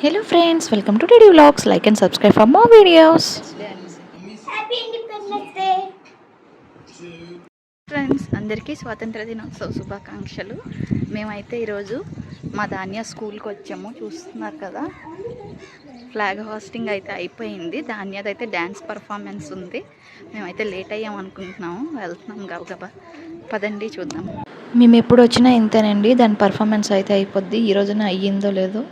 Hello friends, welcome to TD Vlogs. Like and subscribe for more videos. Happy Independence Day! Friends అందరికీ స్వాతంత్ర దినోత్సవ శుభాకాంక్షలు. మేమైతే ఈరోజు మా ధాన్య స్కూల్కి వచ్చాము. చూస్తున్నారు కదా, ఫ్లాగ్ హాస్టింగ్ అయితే అయిపోయింది. ధాన్యదైతే డ్యాన్స్ పర్ఫార్మెన్స్ ఉంది. మేమైతే లేట్ అయ్యాం అనుకుంటున్నాము, వెళ్తున్నాం గబగబా. పదండి చూద్దాం. మేము ఎప్పుడు వచ్చినా ఇంతేనండి, దాని పర్ఫార్మెన్స్ అయితే అయిపోద్ది. ఈ రోజున అయ్యిందో లేదో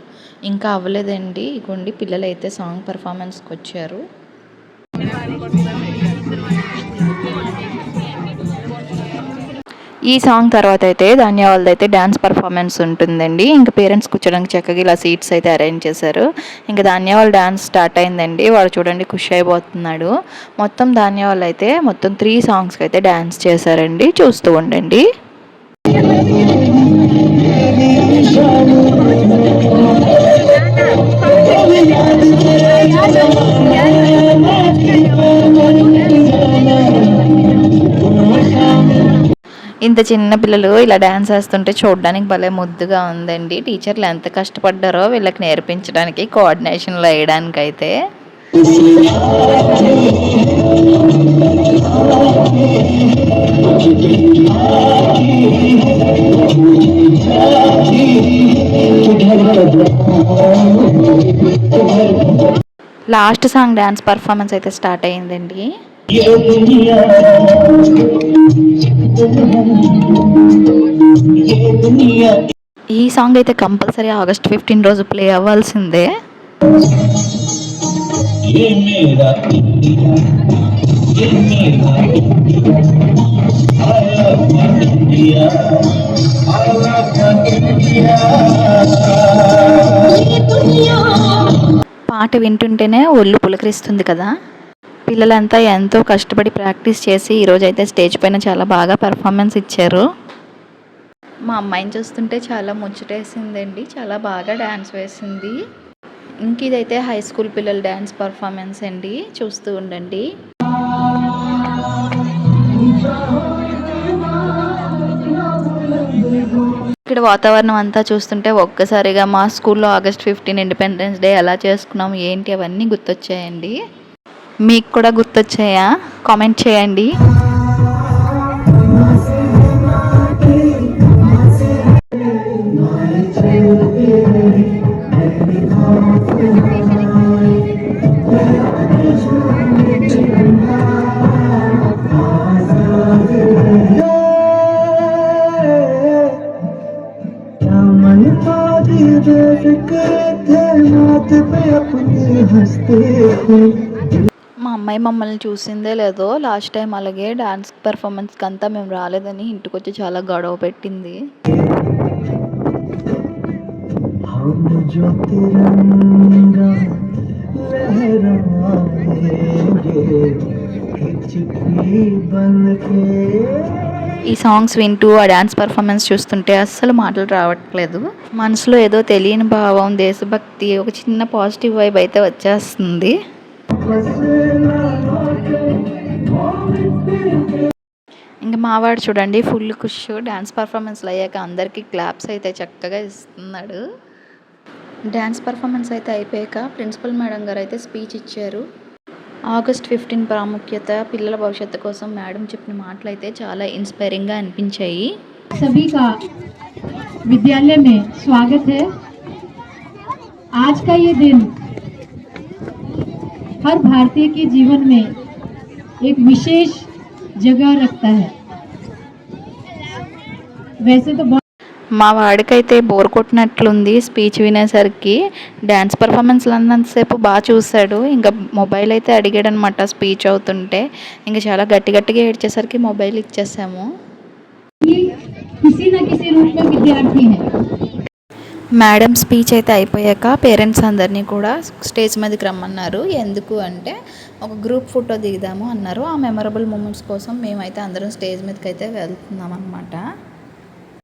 ఇంకా అవ్వలేదండి. ఇగోండి పిల్లలు అయితే సాంగ్ పర్ఫార్మెన్స్కి వచ్చారు. ఈ సాంగ్ తర్వాత అయితే ధాన్యవాళ్ళది అయితే డ్యాన్స్ పర్ఫార్మెన్స్ ఉంటుందండి. ఇంకా పేరెంట్స్ కూర్చోడానికి చక్కగా ఇలా సీట్స్ అయితే అరేంజ్ చేశారు. ఇంకా ధాన్యవాళ్ళ డ్యాన్స్ స్టార్ట్ అయిందండి. వాడు చూడండి ఖుషి అయిపోతున్నాడు. మొత్తం ధాన్యవాళ్ళు అయితే మొత్తం 3 సాంగ్స్కి అయితే డ్యాన్స్ చేశారండి. చూస్తూ ఉండండి. ఇంత చిన్న పిల్లలు ఇలా డ్యాన్స్ వేస్తుంటే చూడడానికి భలే ముద్దుగా ఉందండి. టీచర్లు ఎంత కష్టపడ్డారో వీళ్ళకి నేర్పించడానికి, కోఆర్డినేషన్లో వేయడానికి అయితే. లాస్ట్ సాంగ్ డ్యాన్స్ పర్ఫార్మెన్స్ అయితే స్టార్ట్ అయ్యిందండి. ఈ సాంగ్ అయితే కంపల్సరీ ఆగస్ట్ 15 రోజు ప్లే అవ్వాల్సిందే. పాట వింటుంటేనే ఒళ్ళు పులకరిస్తుంది కదా. పిల్లలంతా ఎంతో కష్టపడి ప్రాక్టీస్ చేసి ఈరోజైతే స్టేజ్ పైన చాలా బాగా పర్ఫార్మెన్స్ ఇచ్చారు. మా అమ్మాయిని చూస్తుంటే చాలా ముచ్చటేసిందండి. చాలా బాగా డ్యాన్స్ వేసింది. ఇంక ఇదైతే హై స్కూల్ పిల్లల డ్యాన్స్ పర్ఫార్మెన్స్ అండి. చూస్తూ ఉండండి. ఇక్కడ వాతావరణం అంతా చూస్తుంటే ఒక్కసారిగా మా స్కూల్లో ఆగస్ట్ 15 ఇండిపెండెన్స్ డే ఎలా చేసుకున్నాం ఏంటి అవన్నీ గుర్తొచ్చాయండి. మీకు కూడా గుర్తొచ్చాయా? కామెంట్ చేయండి. మా అమ్మాయి మమ్మల్ని చూసిందే లేదో లాస్ట్ టైం అలాగే డాన్స్ పెర్ఫార్మెన్స్కి అంతా మేము రాలేదని ఇంటికి వచ్చి చాలా గొడవ పెట్టింది. ఈ సాంగ్స్ వింటూ ఆ డాన్స్ పర్ఫార్మెన్స్ చూస్తుంటే అస్సలు మాటలు రావట్లేదు. మనసులో ఏదో తెలియని భావం, దేశభక్తి, ఒక చిన్న పాజిటివ్ వైబ్ అయితే వచ్చేస్తుంది. ఇంకా మావాడు చూడండి ఫుల్ ఖుష్. డ్యాన్స్ పర్ఫార్మెన్స్లు అయ్యాక అందరికీ క్లాప్స్ అయితే చక్కగా ఇస్తున్నాడు. డ్యాన్స్ పర్ఫార్మెన్స్ అయితే అయిపోయాక ప్రిన్సిపల్ మేడం గారు అయితే స్పీచ్ ఇచ్చారు. ఆగస్ట్ 15 ప్రాముఖ్యత, పిల్లల భవిష్యత్తు కోసం మేడం చెప్పిన మాటలు అయితే చాలా ఇన్స్పైరింగ్గా అనిపించాయి. सभी का विद्यालय में स्वागत है। आज का ये दिन हर भारतीय के जीवन में एक विशेष जगह रखता है। वैसे तो మా వాడికైతే బోర్ కొట్టినట్లుంది స్పీచ్ వినేసరికి. డ్యాన్స్ పర్ఫార్మెన్స్లు అన్నంతసేపు బాగా చూశాడు. ఇంకా మొబైల్ అయితే అడిగాడు అనమాట స్పీచ్ అవుతుంటే. ఇంకా చాలా గట్టిగా ఏడ్చేసరికి మొబైల్ ఇచ్చేసాము. మేడం స్పీచ్ అయితే అయిపోయాక పేరెంట్స్ అందరినీ కూడా స్టేజ్ మీదకి రమ్మన్నారు. ఎందుకు అంటే ఒక గ్రూప్ ఫోటో దిగుదాము అన్నారు. ఆ మెమరబుల్ మూమెంట్స్ కోసం మేమైతే అందరం స్టేజ్ మీదకి అయితే వెళ్తున్నాం అనమాట.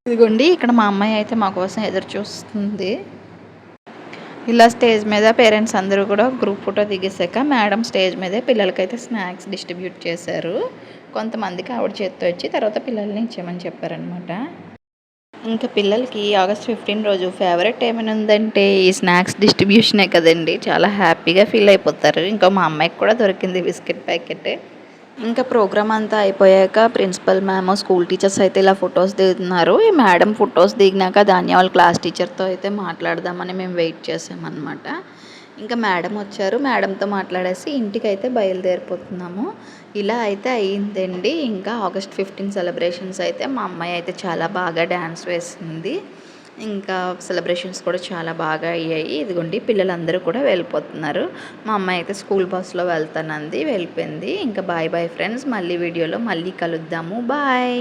ఇదిగోండి ఇక్కడ మా అమ్మాయి అయితే మా కోసం ఎదురు చూస్తుంది. ఇలా స్టేజ్ మీద పేరెంట్స్ అందరూ కూడా గ్రూప్ ఫోటో దిగేసాక మేడం స్టేజ్ మీదే పిల్లలకైతే స్నాక్స్ డిస్ట్రిబ్యూట్ చేశారు. కొంతమందికి ఆవిడ చేతితో ఇచ్చి తర్వాత పిల్లల్ని ఇచ్చేయమని చెప్పారనమాట. ఇంకా పిల్లలకి ఆగస్ట్ 15 రోజు ఫేవరెట్ ఏమైనా ఉందంటే ఈ స్నాక్స్ డిస్ట్రిబ్యూషనే కదండి. చాలా హ్యాపీగా ఫీల్ అయిపోతారు. ఇంకా మా అమ్మాయికి కూడా దొరికింది బిస్కెట్ ప్యాకెట్. ఇంకా ప్రోగ్రామ్ అంతా అయిపోయాక ప్రిన్సిపల్ మ్యామ్, స్కూల్ టీచర్స్ అయితే ఇలా ఫొటోస్ దిగుతున్నారు. ఈ మేడం ఫొటోస్ దిగినాక ధాన్య వాళ్ళ క్లాస్ టీచర్తో అయితే మాట్లాడదామని మేము వెయిట్ చేసామన్నమాట. ఇంకా మేడం వచ్చారు. మేడంతో మాట్లాడేసి ఇంటికైతే బయలుదేరిపోతున్నాము. ఇలా అయితే అయ్యిందండి. ఇంకా ఆగస్ట్ 15 సెలబ్రేషన్స్ అయితే మా అమ్మాయి అయితే చాలా బాగా డ్యాన్స్ వేసింది. ఇంకా సెలబ్రేషన్స్ కూడా చాలా బాగా అయ్యాయి. ఇదిగోండి పిల్లలందరూ కూడా వెళ్ళిపోతున్నారు. మా అమ్మాయి అయితే స్కూల్ బస్లో వెళ్తానంది, వెళ్ళిపోయింది. ఇంకా బాయ్ బాయ్ ఫ్రెండ్స్, మళ్ళీ వీడియోలో మళ్ళీ కలుద్దాము. బాయ్.